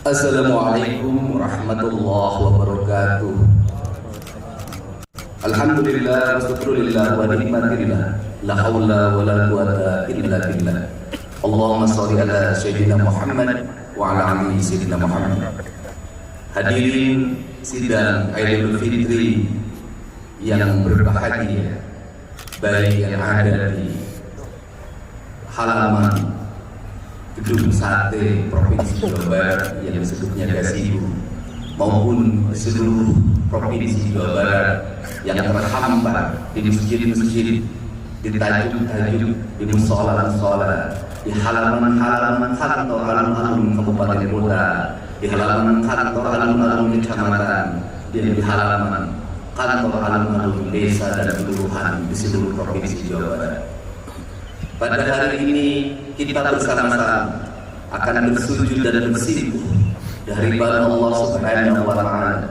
Assalamualaikum warahmatullahi wabarakatuh. Alhamdulillah wassyukrulillah wa nikmatillah. La haula wa la quwata illa billah. Allahumma sholli ala sayyidina Muhammad wa ala ali sayyidina Muhammad. Hadirin sidang Idul Fitri yang berbahagia, baik yang ada di halaman Gedung Sate Provinsi Jawa Barat yang disebutnya Gasibu, maupun di seluruh Provinsi Jawa Barat yang terhampar di masjid-masjid, di tajuk-tajuk, di musola-musola, di halaman-halaman kantor alun-alun kabupaten kota, di halaman kantor alun-alun kecamatan, dan di halaman kantor alun-alun desa dan kelurahan di seluruh Provinsi Jawa Barat. Pada hari ini kita bersama-sama akan bersujud dan bersimpuh dari hadapan Allah Subhanahu wa Ta'ala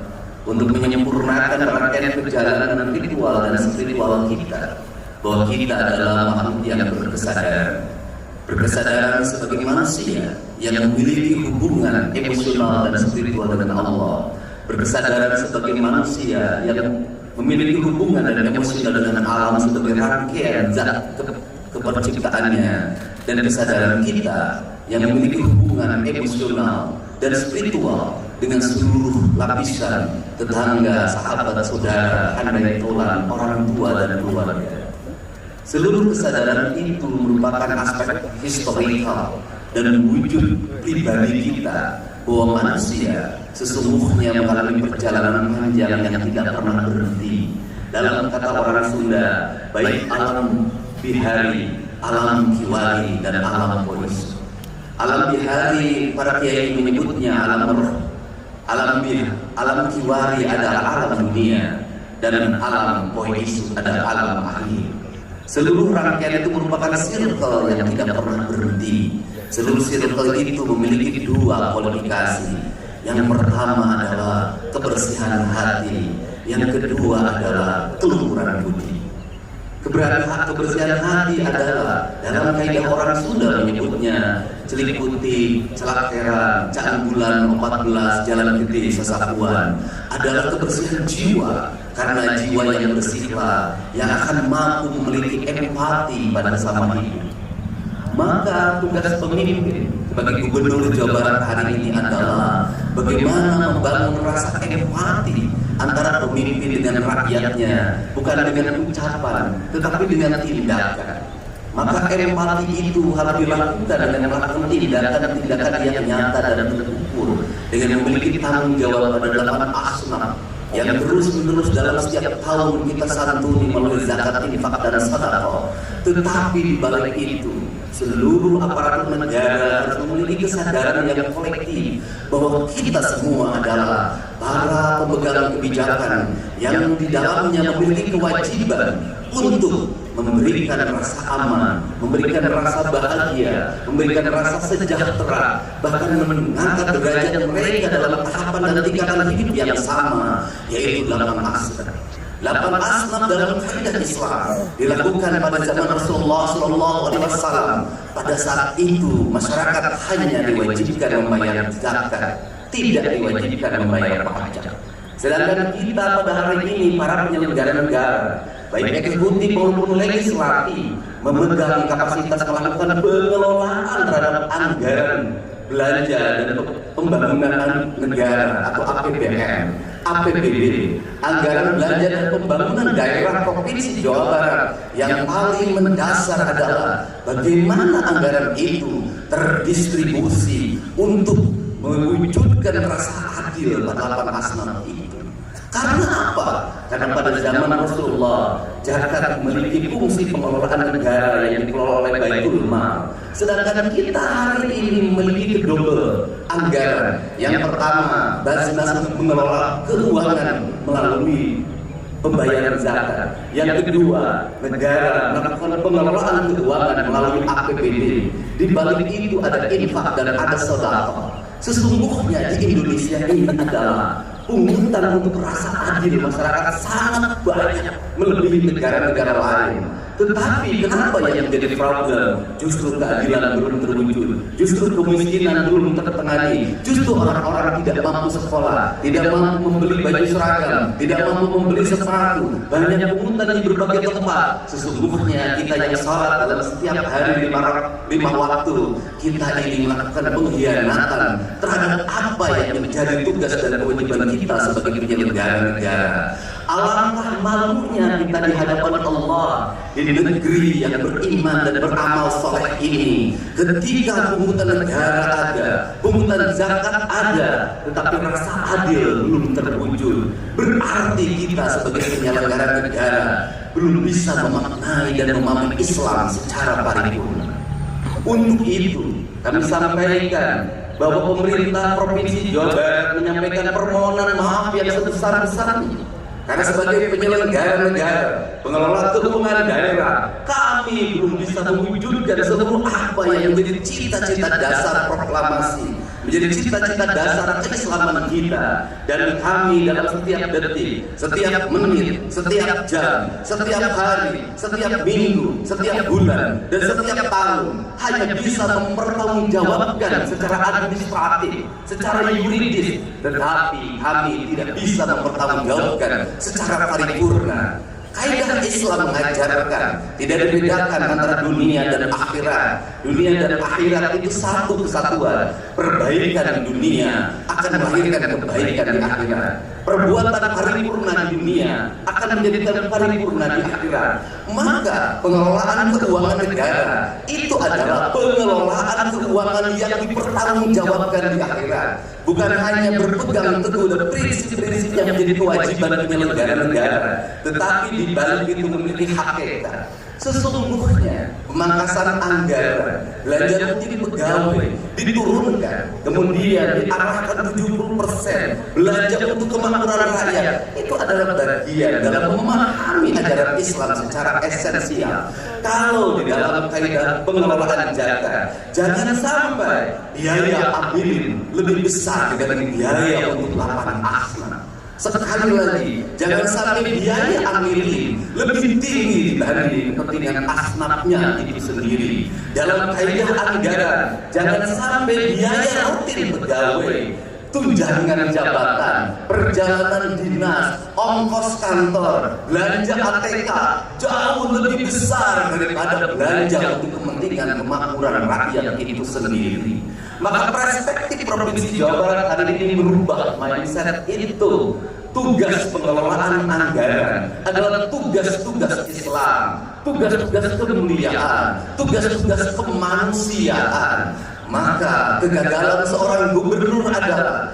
untuk menyempurnakan rangkaian perjalanan ritual dan spiritual kita, bahwa kita adalah makhluk yang berkesadaran sebagai manusia yang memiliki hubungan emosional dan spiritual dengan Allah, berkesadaran sebagai manusia yang memiliki hubungan dan emosional dengan alam sebagai rangkaian zat keperciptaannya, dan kesadaran kita yang memiliki hubungan emosional dan spiritual dengan seluruh lapisan tetangga, sahabat, saudara, andai tolan, orang tua dan keluarga. Seluruh kesadaran itu merupakan aspek historikal dan wujud pribadi kita, bahwa manusia sesungguhnya mengalami perjalanan panjang yang tidak pernah berhenti. Dalam kata orang Sunda, baik alam bihari, alam kiwari, dan alam pois. Alam bihari para kiai menyebutnya alam roh. Alam kiwari adalah alam dunia, dan alam pois adalah alam akhir. Seluruh rangkaian itu merupakan circle yang tidak pernah berhenti. Seluruh circle itu memiliki dua kualifikasi. Yang pertama adalah kebersihan hati, yang kedua adalah keluhuran budi. Kebersihan hati adalah, dalam kaidah orang Sunda menyebutnya, celik putih, celak terang, caan bulan 14, jalan gede, sesakuan, adalah kebersihan jiwa. Karena jiwa yang bersihlah yang akan mampu memiliki empati pada sesama hidup. Maka tugas pemimpin sebagai Gubernur Jawa Barat hari ini adalah bagaimana membangun rasa empati antara pemimpin dengan rakyatnya, bukan dengan ucapan, tetapi dengan tindakan. Maka empati itu harus dilakukan dengan melakukan tindakan yang nyata dan terukur, dengan memiliki tanggung jawab pada 8 asnaf yang terus-menerus dalam setiap tahun kita santuni melalui zakat, infak, dan sedekah. Tetapi di balik itu, seluruh aparatur negara harus memiliki kesadaran yang kolektif bahwa kita semua adalah para pemegang kebijakan yang di dalamnya memiliki kewajiban untuk memberikan rasa aman, memberikan rasa bahagia, memberikan rasa sejahtera, bahkan mengangkat derajat mereka dalam tahapan dan tingkatan hidup yang sama, yaitu 8 asnaf. 8 asnaf dalam kaidah Islam dilakukan pada zaman Rasulullah SAW. Pada saat itu masyarakat hanya diwajibkan membayar zakat, tidak diwajibkan membayar pajak. Sedangkan kita pada hari ini, para penyelenggara negara, baik eksekutif maupun legislatif, memegang kapasitas melakukan pengelolaan terhadap anggaran belanja dan pembangunan negara atau APBN, APBD, anggaran belanja dan pembangunan daerah Provinsi Jawa Barat. Yang paling mendasar adalah bagaimana anggaran itu terdistribusi untuk mewujudkan rasa adil pada 8 asnaf itu. Karena apa? Karena pada zaman Rasulullah, zakat memiliki fungsi pengelolaan negara yang dikelola oleh Baitul Mal. Sedangkan kita hari ini memiliki double anggaran. Yang pertama, Basnas mengelola keuangan melalui pembayaran zakat. Yang kedua, negara melakukan pengelolaan keuangan melalui APBD. Di balik itu ada infak dan ada sedekah. Sesungguhnya di Indonesia ini adalah pungutan untuk rasa adil masyarakat sangat banyak, melebihi negara-negara lain. Tetapi kenapa yang menjadi problem? Justru keadilan belum terwujud, justru kemiskinan belum tertangani, justru orang-orang tidak mampu sekolah, tidak mampu membeli baju seragam, tidak mampu membeli sepatu, banyak pungutan di berbagai tempat. Sesungguhnya kita yang sholat dalam setiap hari lima waktu, kita ini melakukan pengkhianatan terhadap apa yang menjadi tugas dan kewajiban kita sebagai penyelenggara negara. Alangkah malunya kita di hadapan Allah di negeri yang beriman dan beramal soleh ini, ketika pungutan negara ada, pungutan zakat ada, tetapi rasa adil belum terwujud. Berarti kita sebagai penyelenggara negara belum bisa memaknai dan memahami Islam secara paripurna. Untuk itu kami sampaikan bahwa pemerintah Provinsi Jawa Barat menyampaikan permohonan maaf yang sebesar-besarnya. Karena sebagai penyelenggara negara, pengelola keuangan daerah, kami belum bisa mewujudkan seluruh apa yang menjadi cita-cita dasar proklamasi, menjadi cita-cita dasar keislaman kita. Dan kami dalam setiap detik, setiap menit, setiap jam, setiap hari, setiap minggu, setiap bulan, dan setiap tahun hanya bisa mempertanggungjawabkan secara administratif, secara yuridis, tetapi kami tidak bisa mempertanggungjawabkan secara paripurna. Kaidah Islam mengajarkan tidak dibedakan antara dunia dan akhirat. Dunia dan akhirat itu satu kesatuan. Perbaikan di dunia akan melahirkan kebaikan di akhirat. Perbuatan paripurna di dunia akan menjadikan paripurna di akhirat. Maka pengelolaan keuangan negara itu adalah pengelolaan keuangan yang dipertanggungjawabkan di akhirat. Bukan hanya berpegang teguh pada prinsip-prinsip yang menjadi kewajiban penyelenggara negara, tetapi di balik itu memiliki hakikat. Sesungguhnya pemangkasan anggaran, belanja menjadi pegawai diturunkan, kemudian diarahkan 70% belanja untuk kemakmuran rakyat. Itu adalah bagian dalam memahami ajaran Islam secara esensial. Kalau di dalam kaidah pengelolaan zakat, jangan sampai biaya abilin lebih besar dibanding biaya untuk lapangan asma. Sekali lagi, jangan sampai biaya amilin lebih tinggi dibanding kepentingan asnafnya itu sendiri. Dalam kaidah anggaran, jangan sampai biaya rutin pegawai, tunjangan jabatan, perjalanan dinas, ongkos kantor, belanja ATK jauh lebih besar daripada belanja untuk kepentingan kemakmuran rakyat itu sendiri. Maka perspektif Provinsi Jawa Barat hari ini berubah mindset itu. Tugas pengelolaan anggaran adalah tugas-tugas Islam, tugas-tugas kemuliaan, tugas-tugas kemanusiaan. Maka kegagalan seorang gubernur adalah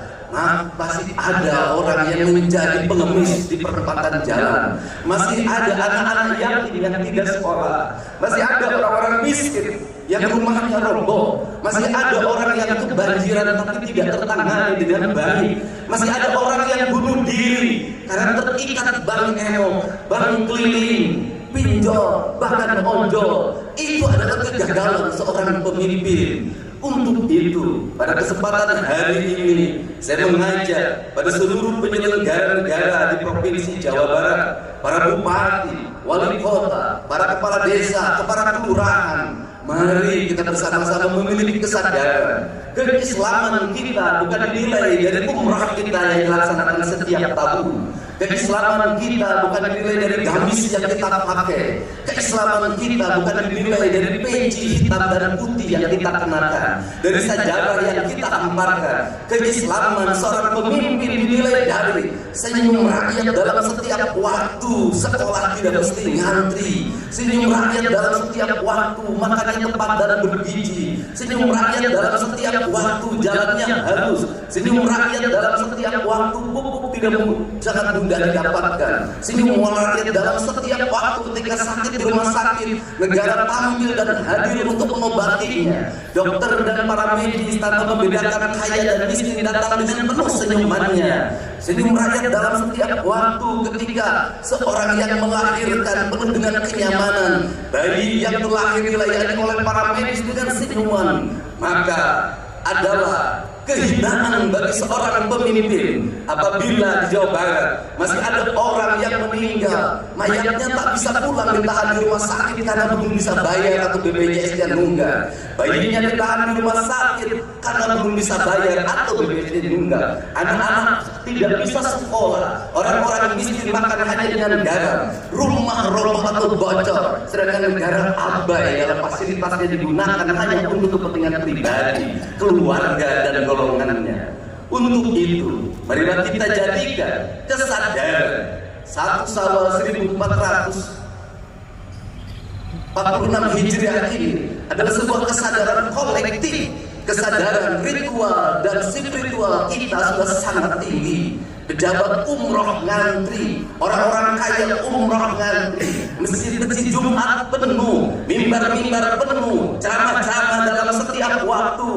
masih ada orang yang menjadi pengemis di perempatan jalan, masih ada anak-anak yatim yang tidak sekolah, masih ada orang-orang miskin yang rumahnya roboh, masih ada orang yang kebanjiran tapi tidak tertangani dengan baik, masih ada orang yang bunuh diri karena terikat bank emo, bank keliling, pinjol, bahkan ojol. Itu adalah kegagalan seorang pemimpin. Untuk itu, pada kesempatan hari ini, saya mengajak pada seluruh penyelenggara negara di Provinsi Jawa Barat, para bupati, wali kota, para kepala desa, para kelurahan, mari kita bersama-sama memiliki kesadaran. Keislaman kita bukan dinilai dari umrah kita yang dilaksanakan setiap tahun. Keislaman kita bukan dinilai dari gamis yang kita pakai. Keislaman kita bukan dinilai dari peci hitam dan putih yang kita kenakan, dari sajadah yang kita hamparkan. Keislaman seorang pemimpin dinilai dari senyum rakyat dalam setiap waktu, sekolah tidak mesti ngantri. Senyum rakyat dalam setiap waktu, makannya tepat dan bergizi. Senyum rakyat dalam setiap waktu, jalannya halus. Senyum rakyat dalam setiap waktu, pupuk tidak sangat mudah didapatkan. Senyum rakyat dalam setiap waktu, ketika sakit di rumah sakit, negara tampil dan hadir untuk mengobatinya. Dokter dan para medis tanpa membedakan kaya dan miskin datang dengan penuh senyumannya. Senyum rakyat dalam setiap waktu, ketika seorang yang melahirkan penuh dengan kenyamanan, bayi yang terlahir dilayani oleh para medis dengan senyuman, maka adalah kehinaan bagi seorang pemimpin apabila di Jawa Barat masih ada orang yang meninggal, mayatnya tak bisa pulang, ditahan di rumah sakit karena belum bisa bayar atau BPJS-nya nunggak. Bayinya ditahan di rumah sakit karena belum bisa bayar atau BPJS-nya nunggak. Anak-anak tidak bisa sekolah, orang-orang miskin makan hanya dengan garam, rumah roboh atau bocor, sedangkan negara abai dalam fasilitasnya digunakan hanya untuk kepentingan pribadi, keluarga dan golongannya. Untuk itu, marilah kita jadikan kesadaran 1 Syawal 1446 Hijriah ini adalah sebuah kesadaran kolektif, kesadaran ritual dan spiritual kita sudah sangat tinggi. Pejabat umroh ngantri, orang-orang kaya umroh ngantri, masjid-masjid Jumat penuh, mimbar-mimbar penuh, ceramah-ceramah dalam setiap waktu.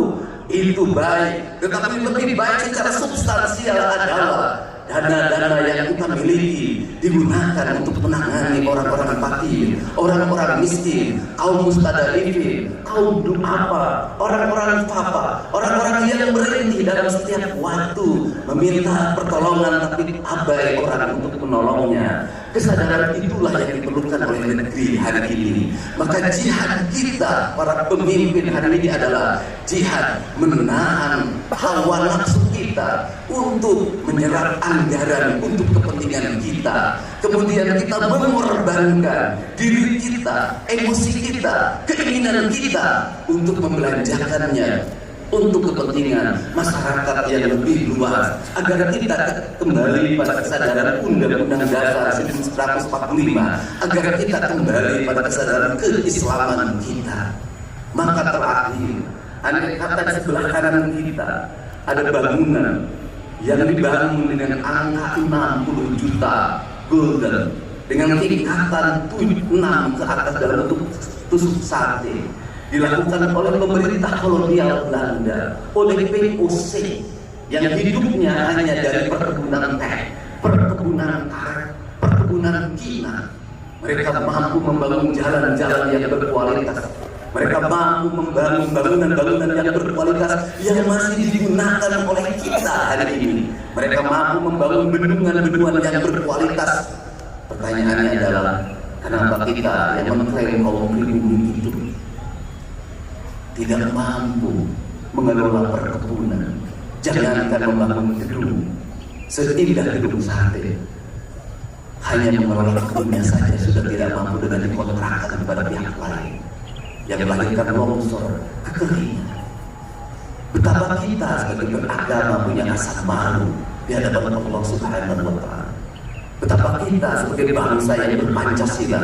Itu baik, tetapi lebih baik secara substansial adalah dana-dana yang kita miliki digunakan untuk menangani orang-orang fakir, orang-orang miskin, kaum mustadalifin, kaum du'afa, orang-orang papa, orang-orang yang merintih dalam setiap waktu meminta pertolongan tapi abai orang untuk menolongnya. Kesadaran itulah yang diperlukan oleh negeri hari ini. Maka jihad kita para pemimpin hari ini adalah jihad menahan hawa nafsu kita untuk menyerap anggaran untuk kepentingan kita. Kemudian kita mengorbankan diri kita, emosi kita, keinginan kita untuk membelanjakannya untuk kepentingan masyarakat yang lebih luas, agar kita kembali pada kesadaran Undang-Undang Dasar 1945, agar kita kembali pada kesadaran keislaman kita. Maka terakhir, andai kata di sebelah kanan kita ada bangunan yang dibangun dengan angka 60 juta golden dengan tingkatan 6 ke atas dalam bentuk tusuk sate, dilakukan oleh pemerintah kolonial Belanda, oleh POC yang hidupnya hanya dari perkebunan teh, perkebunan karet, perkebunan kina. Mereka mampu membangun jalan-jalan yang berkualitas. Mereka mampu membangun bangunan-bangunan yang berkualitas yang masih digunakan oleh kita hari ini. Mereka mampu membangun bendungan-bendungan yang berkualitas. Pertanyaannya adalah, kenapa kita yang mengklaim kaum pribumi itu tidak mampu mengelola perkebunan, jangankan membangun gedung seindah gedung sate, hanya mengelola kebunnya saja sudah tidak mampu dengan dikontrakkan kepada pihak lain yang melahirkan longsor, kekeringan. Betapa kita sebagai beragama punya rasa malu di hadapan Allah Subhanahu wa Ta'ala. Betapa kita sebagai bangsa yang berpancasila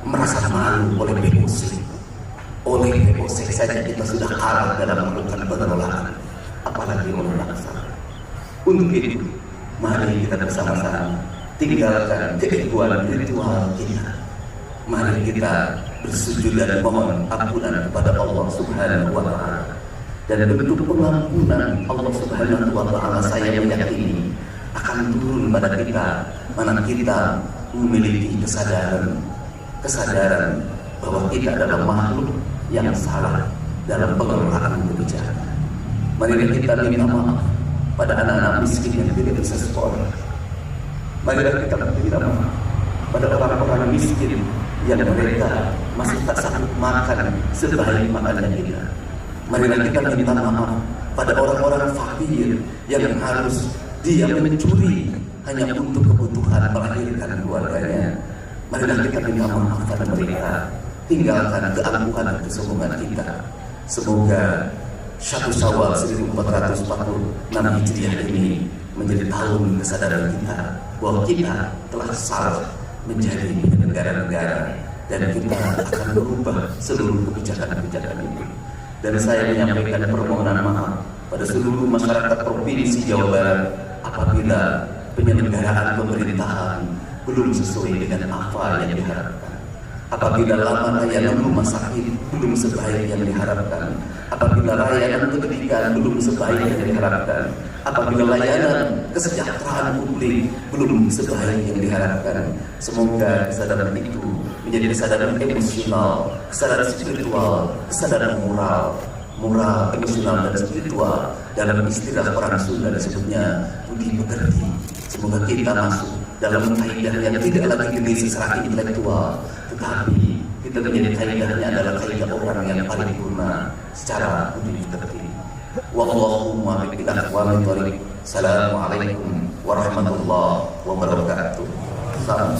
merasa malu oleh POC. Oleh POC saja kita sudah kalah dalam melakukan pengelolaan, apalagi oleh bangsa. Untuk itu, mari kita bersama-sama tinggalkan keegoan ritual kita. Mari kita bersujud dan mohon ampunan kepada Allah Subhanahu wa Ta'ala. Dan bentuk pengampunan Allah Subhanahu wa Ta'ala saya meyakini akan turun pada kita mana kita memiliki kesadaran bahwa kita adalah makhluk yang salah dalam pengelolaan kebijakan. Mari kita minta maaf pada anak-anak miskin yang tidak bisa sekolah. Mari kita minta maaf pada orang-orang miskin yang mereka masih tak sanggup makan sebaik makannya kita. Mari kita minta maaf pada orang-orang fakir yang harus dia mencuri hanya untuk kebutuhan melahirkan keluarganya. Mari kita minta maaf pada mereka. Tinggalkan keangkuhan dan kesombongan kita. Semoga 1 Syawal 1446 Hijriah ini menjadi tahun kesadaran kita bahwa kita telah salah menjadi negara-negara dan kita akan berubah seluruh kebijakan-kebijakan itu. Dan saya menyampaikan permohonan maaf pada seluruh masyarakat Provinsi Jawa Barat apabila penyelenggaraan pemerintahan belum sesuai dengan apa yang diharapkan. Apabila laman layanan rumah sakit belum sebaik yang diharapkan, apabila layanan pendidikan belum sebaik yang diharapkan, apabila layanan kesejahteraan publik belum sebaik yang diharapkan, semoga kesadaran itu menjadi kesadaran emosional, kesadaran spiritual, kesadaran moral, emosional dan spiritual dalam istilah orang Sunda disebutnya budi pekerti. Semoga kita masuk dalam kaidah yang tidak lagi demi secara intelektual, tetapi kita menjadi kaidahnya adalah kaidah orang yang paripurna secara budi pekerti. Wallahumma billahi wa min Assalamualaikum warahmatullahi wabarakatuh. Salam